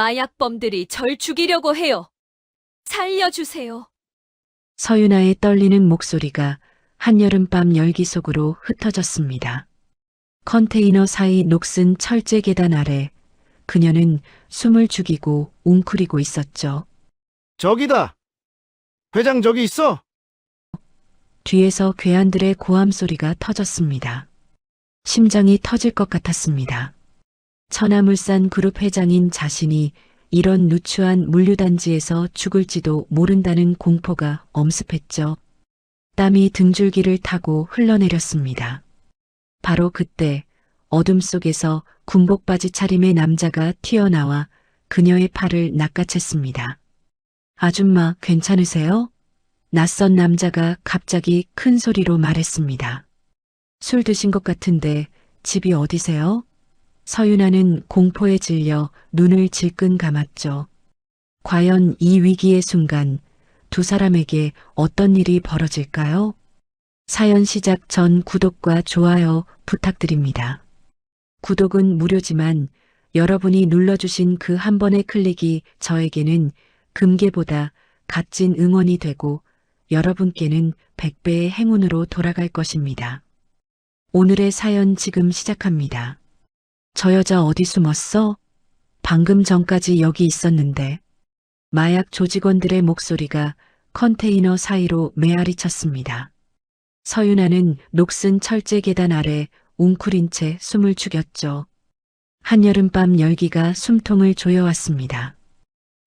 마약범들이 절 죽이려고 해요. 살려주세요. 서윤아의 떨리는 목소리가 한여름밤 열기 속으로 흩어졌습니다. 컨테이너 사이 녹슨 철제 계단 아래 그녀는 숨을 죽이고 웅크리고 있었죠. 저기다! 회장 저기 있어! 뒤에서 괴한들의 고함 소리가 터졌습니다. 심장이 터질 것 같았습니다. 천하물산 그룹 회장인 자신이 이런 누추한 물류단지에서 죽을지도 모른다는 공포가 엄습했죠. 땀이 등줄기를 타고 흘러내렸습니다. 바로 그때 어둠 속에서 군복바지 차림의 남자가 튀어나와 그녀의 팔을 낚아챘습니다. 아줌마 괜찮으세요? 낯선 남자가 갑자기 큰 소리로 말했습니다. 술 드신 것 같은데 집이 어디세요? 서윤아는 공포에 질려 눈을 질끈 감았죠. 과연 이 위기의 순간 두 사람에게 어떤 일이 벌어질까요? 사연 시작 전 구독과 좋아요 부탁드립니다. 구독은 무료지만 여러분이 눌러주신 그 한 번의 클릭이 저에게는 금괴보다 값진 응원이 되고 여러분께는 100배의 행운으로 돌아갈 것입니다. 오늘의 사연 지금 시작합니다. 저 여자 어디 숨었어? 방금 전까지 여기 있었는데. 마약 조직원들의 목소리가 컨테이너 사이로 메아리 쳤습니다. 서윤아는 녹슨 철제 계단 아래 웅크린 채 숨을 죽였죠. 한여름밤 열기가 숨통을 조여왔습니다.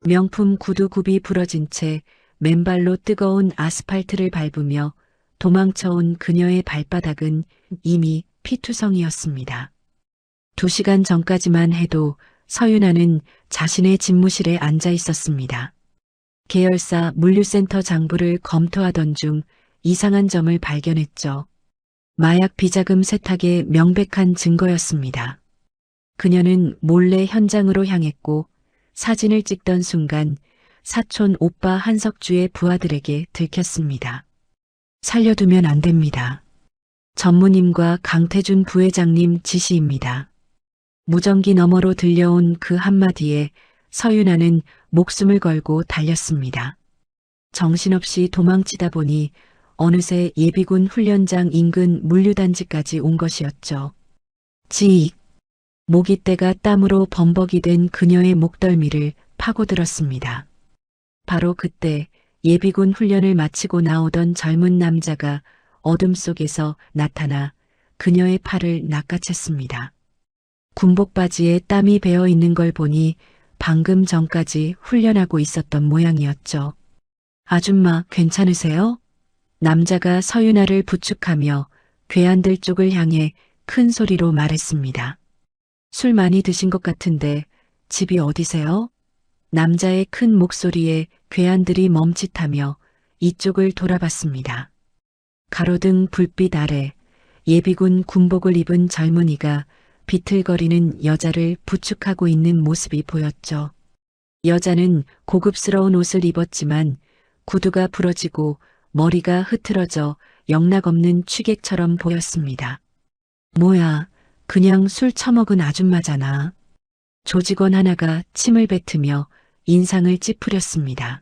명품 구두굽이 부러진 채 맨발로 뜨거운 아스팔트를 밟으며 도망쳐온 그녀의 발바닥은 이미 피투성이었습니다. 2시간 전까지만 해도 서윤아는 자신의 집무실에 앉아 있었습니다. 계열사 물류센터 장부를 검토하던 중 이상한 점을 발견했죠. 마약 비자금 세탁의 명백한 증거였습니다. 그녀는 몰래 현장으로 향했고 사진을 찍던 순간 사촌 오빠 한석주의 부하들에게 들켰습니다. 살려두면 안 됩니다. 전무님과 강태준 부회장님 지시입니다. 무전기 너머로 들려온 그 한마디에 서윤아는 목숨을 걸고 달렸습니다. 정신없이 도망치다 보니 어느새 예비군 훈련장 인근 물류단지까지 온 것이었죠. 지익. 모깃대가 땀으로 범벅이 된 그녀의 목덜미를 파고들었습니다. 바로 그때 예비군 훈련을 마치고 나오던 젊은 남자가 어둠 속에서 나타나 그녀의 팔을 낚아챘습니다. 군복바지에 땀이 배어 있는 걸 보니 방금 전까지 훈련하고 있었던 모양이었죠. 아줌마 괜찮으세요? 남자가 서윤아를 부축하며 괴한들 쪽을 향해 큰 소리로 말했습니다. 술 많이 드신 것 같은데 집이 어디세요? 남자의 큰 목소리에 괴한들이 멈칫하며 이쪽을 돌아봤습니다. 가로등 불빛 아래 예비군 군복을 입은 젊은이가 비틀거리는 여자를 부축하고 있는 모습이 보였죠. 여자는 고급스러운 옷을 입었지만 구두가 부러지고 머리가 흐트러져 영락없는 취객처럼 보였습니다. 뭐야, 그냥 술 처먹은 아줌마잖아. 조직원 하나가 침을 뱉으며 인상을 찌푸렸습니다.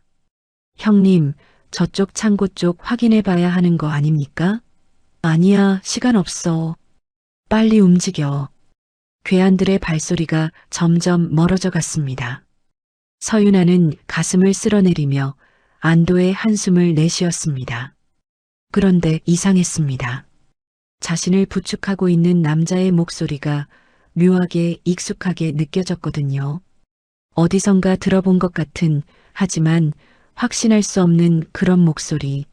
형님, 저쪽 창고 쪽 확인해 봐야 하는 거 아닙니까? 아니야, 시간 없어. 빨리 움직여. 괴한들의 발소리가 점점 멀어져 갔습니다. 서윤아는 가슴을 쓸어내리며 안도의 한숨을 내쉬었습니다. 그런데 이상했습니다. 자신을 부축하고 있는 남자의 목소리가 묘하게 익숙하게 느껴졌거든요. 어디선가 들어본 것 같은 하지만 확신할 수 없는 그런 목소리.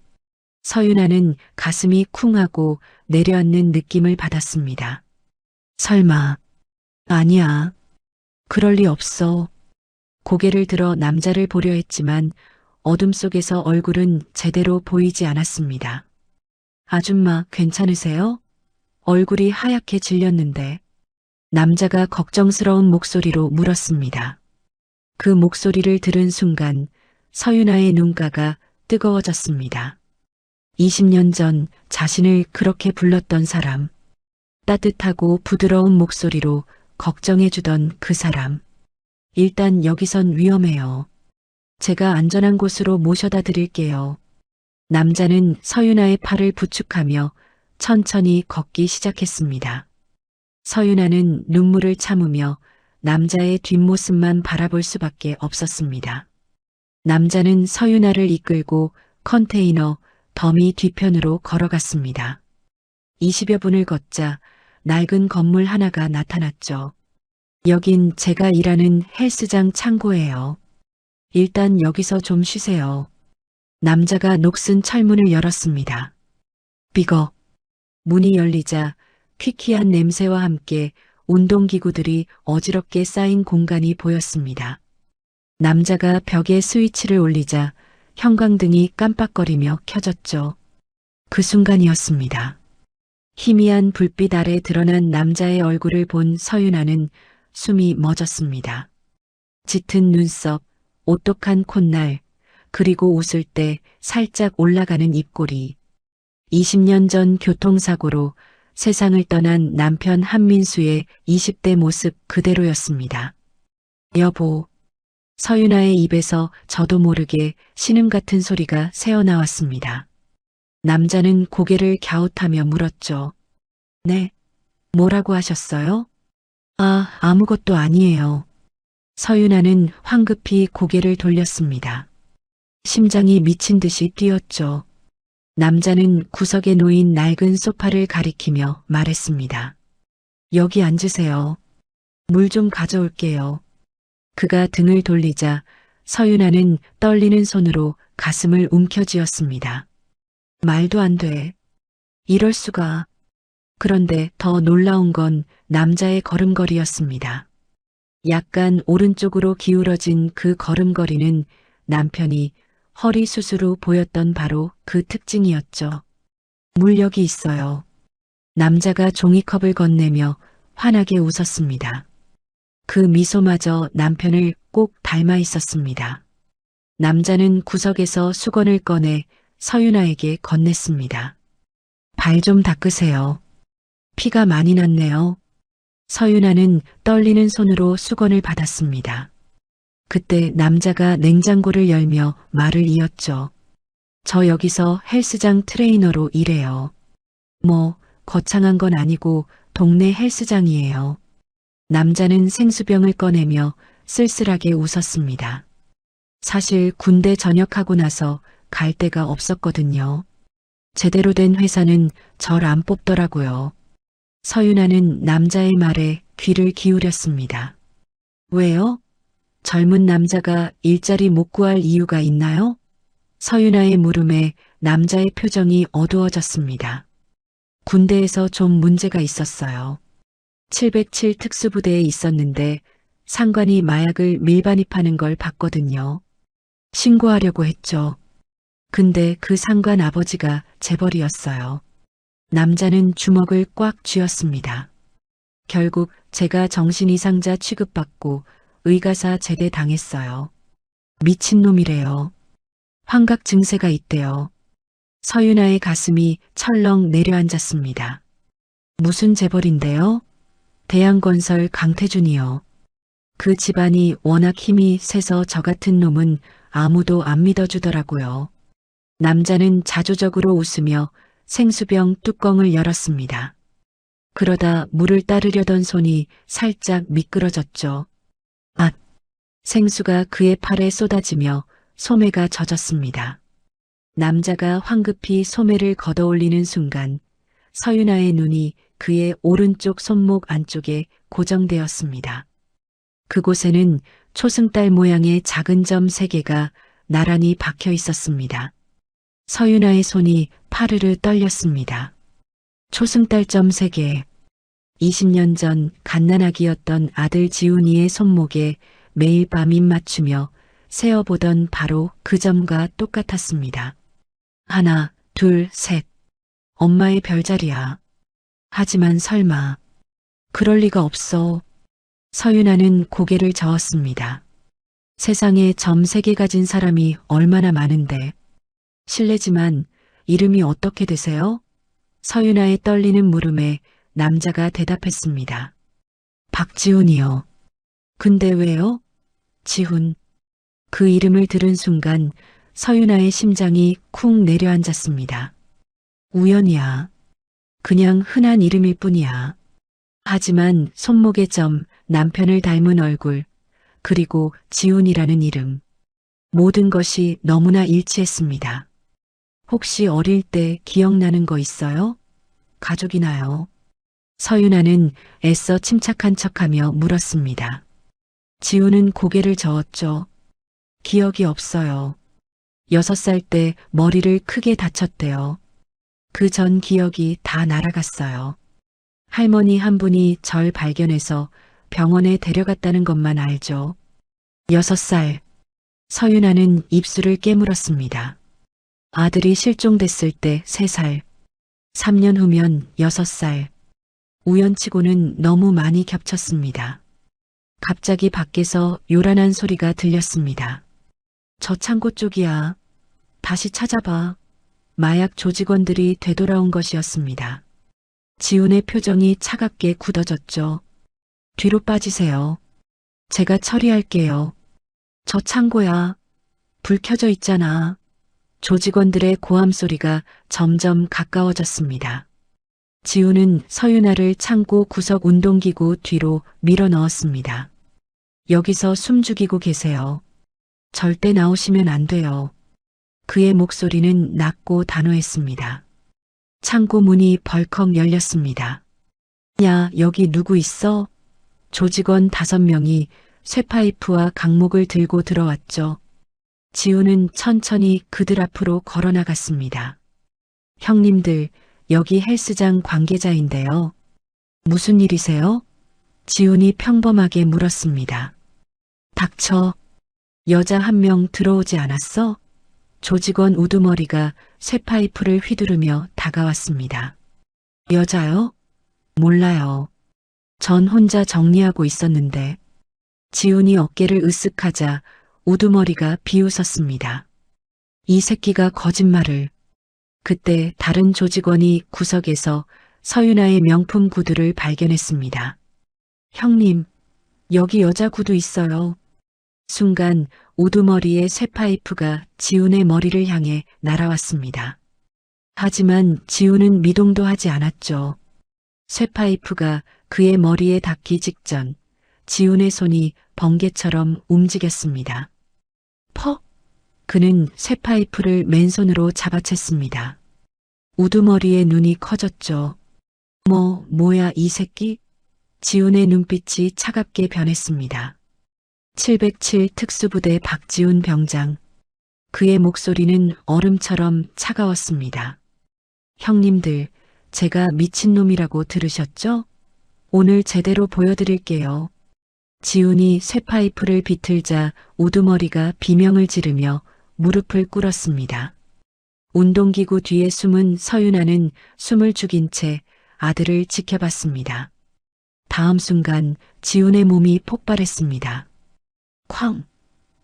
서윤아는 가슴이 쿵하고 내려앉는 느낌을 받았습니다. 설마. 아니야. 그럴 리 없어. 고개를 들어 남자를 보려 했지만 어둠 속에서 얼굴은 제대로 보이지 않았습니다. 아줌마 괜찮으세요? 얼굴이 하얗게 질렸는데 남자가 걱정스러운 목소리로 물었습니다. 그 목소리를 들은 순간 서윤아의 눈가가 뜨거워졌습니다. 20년 전 자신을 그렇게 불렀던 사람, 따뜻하고 부드러운 목소리로 걱정해주던 그 사람. 일단 여기선 위험해요. 제가 안전한 곳으로 모셔다 드릴게요. 남자는 서윤아의 팔을 부축하며 천천히 걷기 시작했습니다. 서윤아는 눈물을 참으며 남자의 뒷모습만 바라볼 수밖에 없었습니다. 남자는 서윤아를 이끌고 컨테이너 더미 뒤편으로 걸어갔습니다. 20여 분을 걷자 낡은 건물 하나가 나타났죠. 여긴 제가 일하는 헬스장 창고예요. 일단 여기서 좀 쉬세요. 남자가 녹슨 철문을 열었습니다. 삐걱. 문이 열리자 퀴퀴한 냄새와 함께 운동기구들이 어지럽게 쌓인 공간이 보였습니다. 남자가 벽에 스위치를 올리자 형광등이 깜빡거리며 켜졌죠. 그 순간이었습니다. 희미한 불빛 아래 드러난 남자의 얼굴을 본 서윤아는 숨이 멎었습니다. 짙은 눈썹, 오똑한 콧날, 그리고 웃을 때 살짝 올라가는 입꼬리. 20년 전 교통사고로 세상을 떠난 남편 한민수의 20대 모습 그대로였습니다. 여보. 서윤아의 입에서 저도 모르게 신음 같은 소리가 새어나왔습니다. 남자는 고개를 갸웃하며 물었죠. 네. 뭐라고 하셨어요? 아무것도 아니에요. 서윤아는 황급히 고개를 돌렸습니다. 심장이 미친 듯이 뛰었죠. 남자는 구석에 놓인 낡은 소파를 가리키며 말했습니다. 여기 앉으세요. 물 좀 가져올게요. 그가 등을 돌리자 서윤아는 떨리는 손으로 가슴을 움켜쥐었습니다. 말도 안 돼. 이럴 수가. 그런데 더 놀라운 건 남자의 걸음걸이였습니다. 약간 오른쪽으로 기울어진 그 걸음걸이는 남편이 허리 수수로 보였던 바로 그 특징이었죠. 물 여기 있어요. 남자가 종이컵을 건네며 환하게 웃었습니다. 그 미소마저 남편을 꼭 닮아 있었습니다. 남자는 구석에서 수건을 꺼내 서윤아에게 건넸습니다. 발 좀 닦으세요. 피가 많이 났네요. 서윤아는 떨리는 손으로 수건을 받았습니다. 그때 남자가 냉장고를 열며 말을 이었죠. 저 여기서 헬스장 트레이너로 일해요. 뭐 거창한 건 아니고 동네 헬스장이에요. 남자는 생수병을 꺼내며 쓸쓸하게 웃었습니다. 사실 군대 전역하고 나서 갈 데가 없었거든요. 제대로 된 회사는 절 안 뽑더라고요. 서윤아는 남자의 말에 귀를 기울였습니다. 왜요? 젊은 남자가 일자리 못 구할 이유가 있나요? 서윤아의 물음에 남자의 표정이 어두워졌습니다. 군대에서 좀 문제가 있었어요. 707 특수부대에 있었는데 상관이 마약을 밀반입하는 걸 봤거든요. 신고하려고 했죠. 근데 그 상관 아버지가 재벌이었어요. 남자는 주먹을 꽉 쥐었습니다. 결국 제가 정신이상자 취급받고 의가사 제대 당했어요. 미친놈이래요. 환각 증세가 있대요. 서윤아의 가슴이 철렁 내려앉았습니다. 무슨 재벌인데요? 대양건설 강태준이요. 그 집안이 워낙 힘이 세서 저 같은 놈은 아무도 안 믿어주더라고요. 남자는 자조적으로 웃으며 생수병 뚜껑을 열었습니다. 그러다 물을 따르려던 손이 살짝 미끄러졌죠. 생수가 그의 팔에 쏟아지며 소매가 젖었습니다. 남자가 황급히 소매를 걷어올리는 순간 서윤아의 눈이 그의 오른쪽 손목 안쪽에 고정되었습니다. 그곳에는 초승달 모양의 작은 점 3개가 나란히 박혀 있었습니다. 서윤아의 손이 파르르 떨렸습니다. 초승달 점 3개. 20년 전 갓난아기였던 아들 지훈이의 손목에 매일 밤 입 맞추며 세어보던 바로 그 점과 똑같았습니다. 하나, 둘, 셋. 엄마의 별자리야. 하지만 설마. 그럴 리가 없어. 서윤아는 고개를 저었습니다. 세상에 점 3개 가진 사람이 얼마나 많은데. 실례지만 이름이 어떻게 되세요? 서윤아의 떨리는 물음에 남자가 대답했습니다. 박지훈이요. 근데 왜요? 지훈. 그 이름을 들은 순간 서윤아의 심장이 쿵 내려앉았습니다. 우연이야. 그냥 흔한 이름일 뿐이야. 하지만 손목의 점, 남편을 닮은 얼굴, 그리고 지훈이라는 이름. 모든 것이 너무나 일치했습니다. 혹시 어릴 때 기억나는 거 있어요? 가족이나요? 서윤아는 애써 침착한 척하며 물었습니다. 지훈은 고개를 저었죠. 기억이 없어요. 6살 때 머리를 크게 다쳤대요. 그 전 기억이 다 날아갔어요. 할머니 한 분이 절 발견해서 병원에 데려갔다는 것만 알죠. 6살. 서윤아는 입술을 깨물었습니다. 아들이 실종됐을 때 3살. 3년 후면 6살. 우연치고는 너무 많이 겹쳤습니다. 갑자기 밖에서 요란한 소리가 들렸습니다. 저 창고 쪽이야. 다시 찾아봐. 마약 조직원들이 되돌아온 것이었습니다. 지훈의 표정이 차갑게 굳어졌죠. 뒤로 빠지세요. 제가 처리할게요. 저 창고야. 불 켜져 있잖아. 조직원들의 고함 소리가 점점 가까워졌습니다. 지훈은 서윤아를 창고 구석 운동기구 뒤로 밀어 넣었습니다. 여기서 숨 죽이고 계세요. 절대 나오시면 안 돼요. 그의 목소리는 낮고 단호했습니다. 창고 문이 벌컥 열렸습니다. 야, 여기 누구 있어? 조직원 5명이 쇠파이프와 강목을 들고 들어왔죠. 지훈은 천천히 그들 앞으로 걸어 나갔습니다. 형님들, 여기 헬스장 관계자인데요. 무슨 일이세요? 지훈이 평범하게 물었습니다. 닥쳐. 여자 1명 들어오지 않았어? 조직원 우두머리가 쇠파이프를 휘두르며 다가왔습니다. 여자요? 몰라요. 전 혼자 정리하고 있었는데. 지훈이 어깨를 으쓱하자 우두머리가 비웃었습니다. 이 새끼가 거짓말을. 그때 다른 조직원이 구석에서 서윤아의 명품 구두를 발견했습니다. 형님, 여기 여자 구두 있어요. 순간 우두머리의 쇠파이프가 지훈의 머리를 향해 날아왔습니다. 하지만 지훈은 미동도 하지 않았죠. 쇠파이프가 그의 머리에 닿기 직전 지훈의 손이 번개처럼 움직였습니다. 퍽! 그는 쇠파이프를 맨손으로 잡아챘습니다. 우두머리의 눈이 커졌죠. 뭐야 이 새끼? 지훈의 눈빛이 차갑게 변했습니다. 707 특수부대 박지훈 병장. 그의 목소리는 얼음처럼 차가웠습니다. 형님들, 제가 미친놈이라고 들으셨죠? 오늘 제대로 보여드릴게요. 지훈이 쇠파이프를 비틀자 우두머리가 비명을 지르며 무릎을 꿇었습니다. 운동기구 뒤에 숨은 서윤아는 숨을 죽인 채 아들을 지켜봤습니다. 다음 순간 지훈의 몸이 폭발했습니다. 쾅!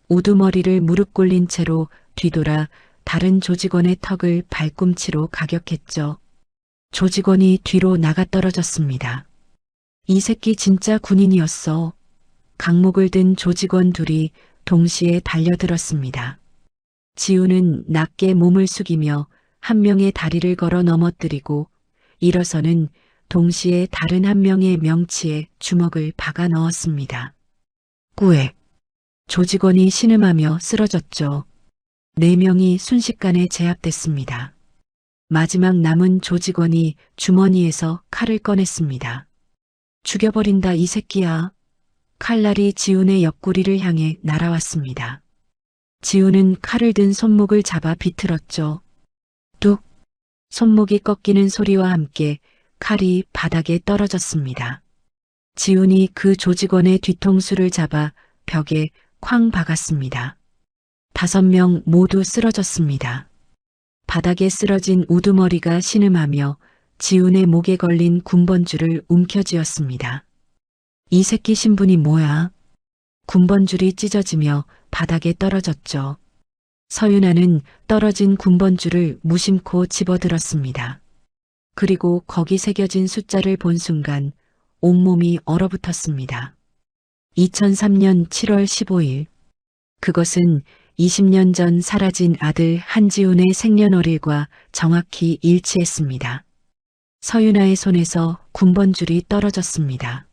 우두머리를 무릎 꿇린 채로 뒤돌아 다른 조직원의 턱을 발꿈치로 가격했죠. 조직원이 뒤로 나가 떨어졌습니다. 이 새끼 진짜 군인이었어. 강목을 든 조직원 둘이 동시에 달려들었습니다. 지훈은 낮게 몸을 숙이며 한 명의 다리를 걸어 넘어뜨리고 일어서는 동시에 다른 한 명의 명치에 주먹을 박아 넣었습니다. 꾸액. 조직원이 신음하며 쓰러졌죠. 4명이 순식간에 제압됐습니다. 마지막 남은 조직원이 주머니에서 칼을 꺼냈습니다. 죽여버린다 이 새끼야. 칼날이 지훈의 옆구리를 향해 날아왔습니다. 지훈은 칼을 든 손목을 잡아 비틀었죠. 뚝! 손목이 꺾이는 소리와 함께 칼이 바닥에 떨어졌습니다. 지훈이 그 조직원의 뒤통수를 잡아 벽에 쾅 박았습니다. 5명 모두 쓰러졌습니다. 바닥에 쓰러진 우두머리가 신음하며 지훈의 목에 걸린 군번줄을 움켜쥐었습니다. 이 새끼 신분이 뭐야? 군번줄이 찢어지며 바닥에 떨어졌죠. 서윤아는 떨어진 군번줄을 무심코 집어들었습니다. 그리고 거기 새겨진 숫자를 본 순간 온몸이 얼어붙었습니다. 2003년 7월 15일 그것은 20년 전 사라진 아들 한지훈의 생년월일과 정확히 일치했습니다. 서윤아의 손에서 군번줄이 떨어졌습니다.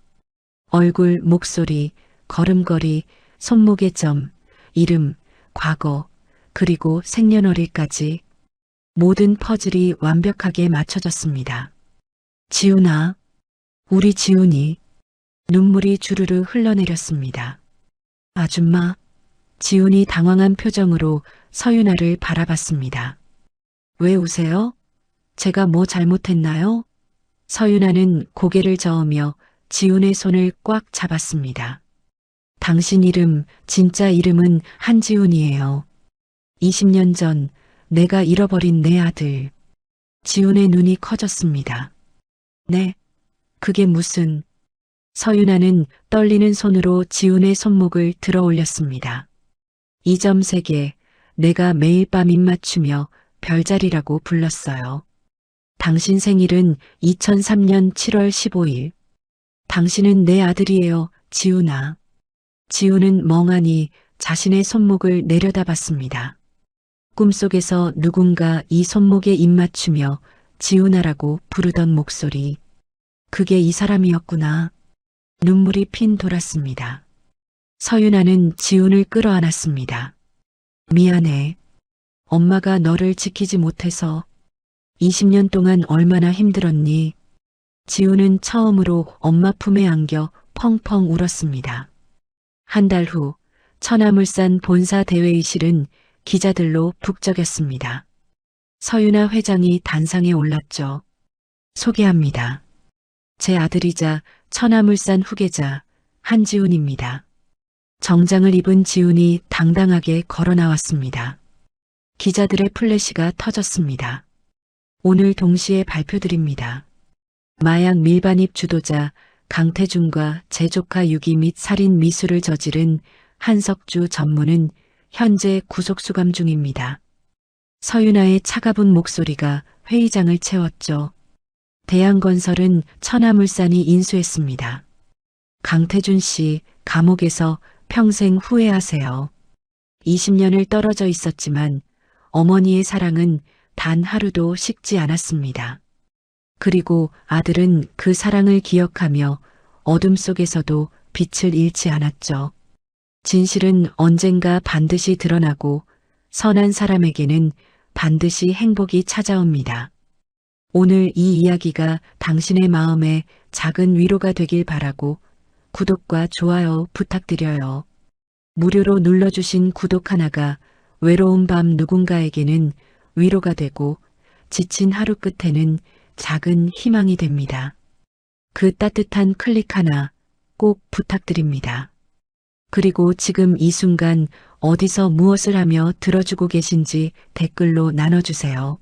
얼굴, 목소리, 걸음걸이, 손목의 점, 이름, 과거, 그리고 생년월일까지 모든 퍼즐이 완벽하게 맞춰졌습니다. 지훈아, 우리 지훈이. 눈물이 주르르 흘러내렸습니다. 아줌마. 지훈이 당황한 표정으로 서윤아를 바라봤습니다. 왜 우세요? 제가 뭐 잘못했나요? 서윤아는 고개를 저으며 지훈의 손을 꽉 잡았습니다. 당신 이름, 진짜 이름은 한지훈이에요. 20년 전 내가 잃어버린 내 아들. 지훈의 눈이 커졌습니다. 네, 그게 무슨... 서윤아는 떨리는 손으로 지훈의 손목을 들어 올렸습니다. 이 점 3개, 내가 매일 밤 입맞추며 별자리라고 불렀어요. 당신 생일은 2003년 7월 15일. 당신은 내 아들이에요, 지훈아. 지훈은 멍하니 자신의 손목을 내려다봤습니다. 꿈속에서 누군가 이 손목에 입맞추며 지훈아라고 부르던 목소리. 그게 이 사람이었구나. 눈물이 핀 돌았습니다. 서윤아는 지훈을 끌어안았습니다. 미안해. 엄마가 너를 지키지 못해서. 20년 동안 얼마나 힘들었니? 지훈은 처음으로 엄마 품에 안겨 펑펑 울었습니다. 한 달 후 천하물산 본사 대회의실은 기자들로 북적였습니다. 서윤아 회장이 단상에 올랐죠. 소개합니다. 제 아들이자 천하물산 후계자 한지훈입니다. 정장을 입은 지훈이 당당하게 걸어 나왔습니다. 기자들의 플래시가 터졌습니다. 오늘 동시에 발표드립니다. 마약 밀반입 주도자 강태준과 제조카 유기 및 살인 미수를 저지른 한석주 전무는 현재 구속수감 중입니다. 서윤아의 차가운 목소리가 회의장을 채웠죠. 대양건설은 천하물산이 인수했습니다. 강태준 씨, 감옥에서 평생 후회하세요. 20년을 떨어져 있었지만 어머니의 사랑은 단 하루도 식지 않았습니다. 그리고 아들은 그 사랑을 기억하며 어둠 속에서도 빛을 잃지 않았죠. 진실은 언젠가 반드시 드러나고 선한 사람에게는 반드시 행복이 찾아옵니다. 오늘 이 이야기가 당신의 마음에 작은 위로가 되길 바라고 구독과 좋아요 부탁드려요. 무료로 눌러주신 구독 하나가 외로운 밤 누군가에게는 위로가 되고 지친 하루 끝에는 작은 희망이 됩니다. 그 따뜻한 클릭 하나 꼭 부탁드립니다. 그리고 지금 이 순간 어디서 무엇을 하며 들어주고 계신지 댓글로 나눠주세요.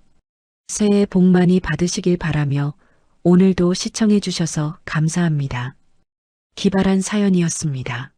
새해 복 많이 받으시길 바라며 오늘도 시청해 주셔서 감사합니다. 기발한 사연이었습니다.